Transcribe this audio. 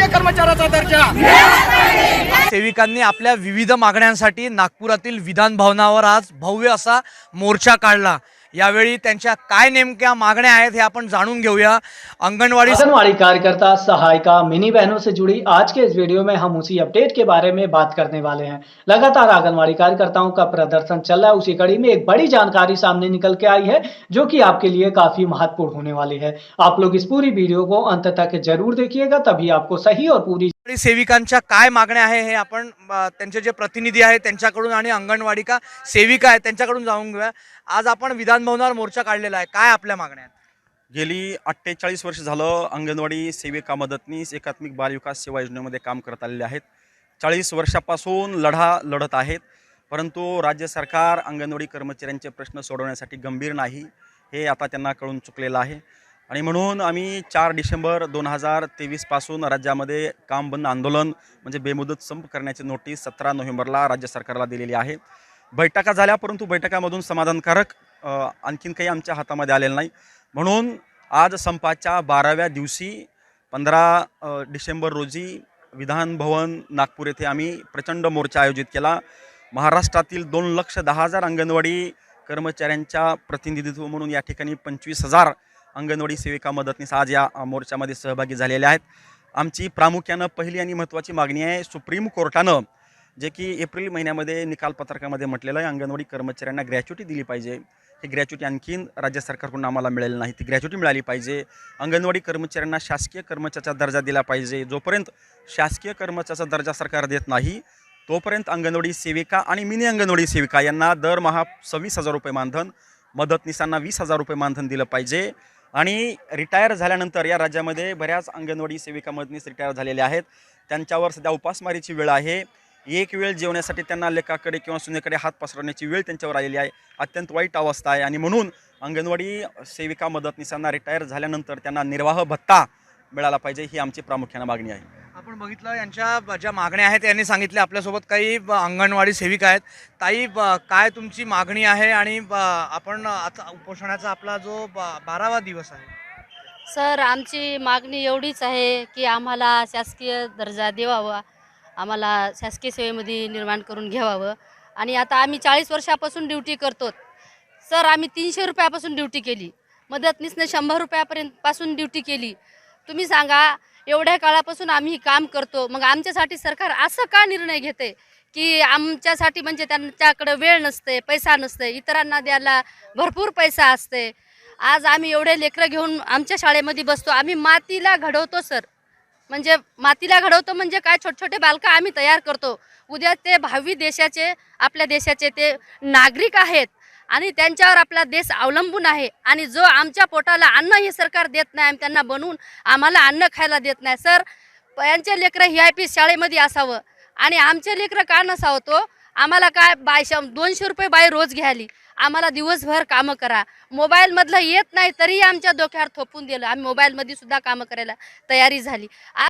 शासकीय कर्मचाऱ्याचा दर्जा। सेविकांनी आपल्या विविध मागण्यांसाठी नागपुरातील विधान भवनावर आज भव्य असा मोर्चा काढला। यावेळी त्यांच्या काय नेमक्या मागण्या आहेत हे आपण जाणून घेऊया। आंगनवाड़ी कार्यकर्ता सहायिका मिनी बहनों से जुड़ी आज के इस वीडियो में हम उसी अपडेट के बारे में बात करने वाले हैं। लगातार आंगनवाड़ी कार्यकर्ताओं का प्रदर्शन चल रहा है, उसी कड़ी में एक बड़ी जानकारी सामने निकल के आई है जो कि आपके लिए काफी महत्वपूर्ण होने वाली है। आप लोग इस पूरी वीडियो को अंत तक जरूर देखिएगा, तभी आपको सही और पूरी सेविकांच्या काय मागण्या आहे हे आपण त्यांचे जे प्रतिनिधी आहेत त्यांच्याकडून आणि अंगणवाडी का सेविका आहेत त्यांच्याकडून जाणून घेऊया। आज आपण विधान भवनावर मोर्चा काढलेला आहे, काय आपल्या मागण्या आहेत? गेली 48 वर्ष झालं अंगणवाडी सेविका मदतनीस एकात्मिक बाल विकास सेवा योजनेमध्ये काम करत आलेले आहेत। 40 वर्षापासून लढा लढत आहेत, परंतु राज्य सरकार अंगणवाडी कर्मचाऱ्यांचे प्रश्न सोडवण्यासाठी गंभीर नाही हे आता त्यांना कळून चुकलेलं आहे। आणि म्हणून आम्ही 4 डिसेंबर 2023 पासून राज्यामध्ये काम बंद आंदोलन म्हणजे बेमुदत संप करण्याची नोटीस 17 नोव्हेंबरला राज्य सरकारला दिलेली आहे। बैठका झाल्या, परंतु बैठकामधून समाधानकारक आणखीन काही आमच्या हातामध्ये आलेलं नाही। म्हणून आज संपाच्या 12व्या दिवशी 15 डिसेंबर रोजी विधान भवन नागपूर येथे आम्ही प्रचंड मोर्चा आयोजित केला। महाराष्ट्रातील 2,10,000 अंगणवाडी कर्मचाऱ्यांच्या प्रतिनिधित्व म्हणून या ठिकाणी 25,000 अंगणवाडी सेविका मदतनीस आज या मोर्चामध्ये सहभागी झालेल्या आहेत। आमची प्रामुख्यानं पहिली आणि महत्त्वाची मागणी आहे, सुप्रीम कोर्टानं जे की एप्रिल महिन्यामध्ये निकाल पत्रकामध्ये म्हटलेलं आहे अंगणवाडी कर्मचाऱ्यांना ग्रॅच्युटी दिली पाहिजे। ही ग्रॅच्युटी आणखीन राज्य सरकारकडून आम्हाला मिळालेली नाही, ती ग्रॅच्युटी मिळाली पाहिजे। अंगणवाडी कर्मचाऱ्यांना शासकीय कर्मचाऱ्याचा दर्जा दिला पाहिजे। जोपर्यंत शासकीय कर्मचाऱ्याचा दर्जा सरकार देत नाही तोपर्यंत अंगणवाडी सेविका आणि मिनी अंगणवाडी सेविका यांना दरमहा 26,000 रुपये मानधन, मदतनीसांना 20,000 रुपये मानधन दिलं पाहिजे। आणि रिटायर झाल्यानंतर या राज्यामध्ये बऱ्याच अंगणवाडी सेविका मदतनीस रिटायर झालेल्या आहेत, त्यांच्यावर सध्या उपासमारीची वेळ आहे। एक वेळ जेवण्यासाठी त्यांना लेकाकडे किंवा सुनेकडे हात पसरवण्याची वेळ त्यांच्यावर आलेली आहे, अत्यंत वाईट अवस्था आहे। आणि म्हणून अंगणवाडी सेविका मदतनीसांना रिटायर झाल्यानंतर त्यांना निर्वाह भत्ता मिळाला पाहिजे, ही आमची प्रामुख्याने मागणी आहे। आपण बघितलं यांच्या ज्या मागण्या आहेत त्यांनी सांगितले। आपल्यासोबत काही अंगणवाडी सेविका आहेत। ताई, काय तुमची मागणी आहे? आणि आपण आता उपोषणाचा आपला जो 12वा दिवस आहे। सर, आमची मागणी एवढीच आहे की आम्हाला शासकीय दर्जा द्यावा, आम्हाला शासकीय सेवेमध्ये निर्माण करून घ्यावं। आणि आता आम्ही 40 वर्षापासून ड्युटी करतो सर, आम्ही 300 रुपयापासून ड्युटी केली, मदतनीसने 100 रुपयापर्यंत पासून ड्युटी केली। तुम्ही सांगा, एवढ्या काळापासून आम्ही काम करतो, मग आमच्यासाठी सरकार असं का निर्णय घेते की आमच्यासाठी म्हणजे त्यांच्याकडे वेळ नसते, पैसा नसते, इतरांना द्यायला भरपूर पैसा असते। आज आम्ही एवढे लेकरं घेऊन आमच्या शाळेमध्ये बसतो, आम्ही मातीला घडवतो सर, म्हणजे मातीला घडवतो म्हणजे काय, छोटे छोटे बालकं आम्ही तयार करतो। उद्या ते भावी देशाचे, आपल्या देशाचे ते नागरिक आहेत आणि त्यांच्यावर आपला देश अवलंबून आहे। आणि जो आमच्या पोटाला अन्न हे सरकार देत नाही, आम्ही त्यांना बनवून आम्हाला अन्न खायला देत नाही सर। यांचे लेकरं VIP शाळेमध्ये असावं आणि आमचे लेकरं का नसावं? तो आम्हाला काय 200 रुपये बाई रोज घ्यायली, आम्हाला दिवसभर कामं करा। मोबाईलमधलं येत नाही तरी आमच्या डोक्यावर थोपून दिलं, आम्ही मोबाईलमध्ये सुद्धा कामं करायला तयारी झाली।